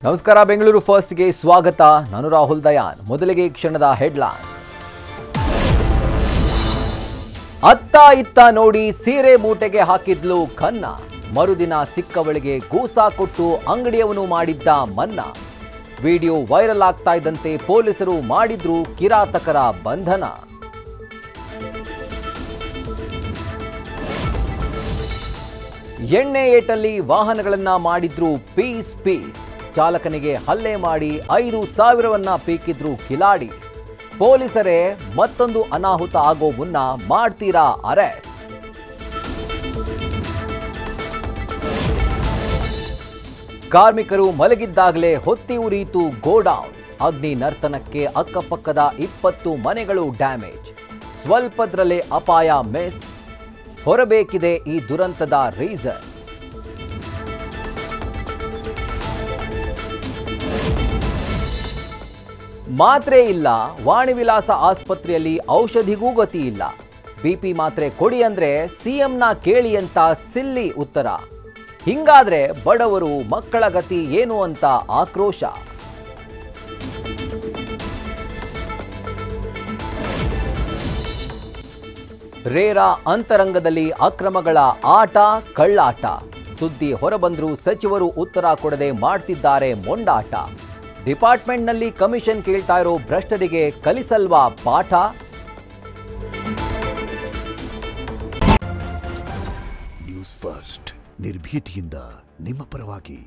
ನಮಸ್ಕಾರ ಬೆಂಗಳೂರು ಫಸ್ಟ್ಗೆ ಸ್ವಾಗತ. ನಾನು ರಾಹುಲ್ ದಯಾನ್. ಮೊದಲಿಗೆ ಕ್ಷಣದ ಹೆಡ್ಲೈನ್ಸ್. ಅತ್ತ ಇತ್ತ ನೋಡಿ ಸೀರೆ ಮೂಟೆಗೆ ಹಾಕಿದ್ಲು ಖನ್ನ. ಮರುದಿನ ಸಿಕ್ಕವಳಿಗೆ ಗೂಸಾ ಕೊಟ್ಟು ಅಂಗಡಿಯವನು ಮಾಡಿದ್ದ ಮನ್ನಾ. ವಿಡಿಯೋ ವೈರಲ್ ಆಗ್ತಾ ಇದ್ದಂತೆ ಪೊಲೀಸರು ಮಾಡಿದ್ರು ಕಿರಾತಕರ ಬಂಧನ. ಎಣ್ಣೆ ಏಟಲ್ಲಿ ವಾಹನಗಳನ್ನ ಮಾಡಿದ್ರು ಪೀಸ್. ಚಾಲಕನಿಗೆ ಹಲ್ಲೆ ಮಾಡಿ 5,000 ಪೀಕಿದ್ರು ಕಿಲಾಡೀಸ್. ಪೊಲೀಸರೇ ಮತ್ತೊಂದು ಅನಾಹುತ ಆಗೋ ಮುನ್ನ ಮಾಡ್ತೀರಾ ಅರೆಸ್ಟ್? ಕಾರ್ಮಿಕರು ಮಲಗಿದ್ದಾಗಲೇ ಹೊತ್ತಿ ಉರಿಯಿತು ಗೋಡೌನ್. ಅಗ್ನಿ ನರ್ತನಕ್ಕೆ ಅಕ್ಕಪಕ್ಕದ 20 ಮನೆಗಳು ಡ್ಯಾಮೇಜ್. ಸ್ವಲ್ಪದ್ರಲ್ಲೇ ಅಪಾಯ ಮಿಸ್. ಹೊರಬೇಕಿದೆ ಈ ದುರಂತದ ರೀಸನ್. ಮಾತ್ರೆ ಇಲ್ಲ, ವಾಣಿವಿಲಾಸ ಆಸ್ಪತ್ರೆಯಲ್ಲಿ ಔಷಧಿಗೂ ಗತಿ ಇಲ್ಲ. ಬಿಪಿ ಮಾತ್ರೆ ಕೊಡಿ ಅಂದ್ರೆ ಸಿಎಂನ ಕೇಳಿ ಅಂತ ಸಿಲ್ಲಿ ಉತ್ತರ. ಹಿಂಗಾದ್ರೆ ಬಡವರು ಮಕ್ಕಳ ಗತಿ ಏನು ಅಂತ ಆಕ್ರೋಶ. ರೇರ ಅಂತರಂಗದಲ್ಲಿ ಅಕ್ರಮಗಳ ಆಟ ಕಳ್ಳಾಟ. ಸುದ್ದಿ ಹೊರಬಂದ್ರೂ ಸಚಿವರು ಉತ್ತರ ಕೊಡದೆ ಮಾಡ್ತಿದ್ದಾರೆ ಮೊಂಡಾಟ. ಡಿಪಾರ್ಟ್ಮೆಂಟ್ನಲ್ಲಿ ಕಮಿಷನ್ ಕೇಳ್ತಾ ಇರೋ ಭ್ರಷ್ಟರಿಗೆ ಕಲಿಸಲ್ವಾ ಪಾಠ? ನ್ಯೂಸ್ ಫಸ್ಟ್ ನಿರ್ಭೀತಿಯಿಂದ ನಿಮ್ಮ ಪರವಾಗಿ.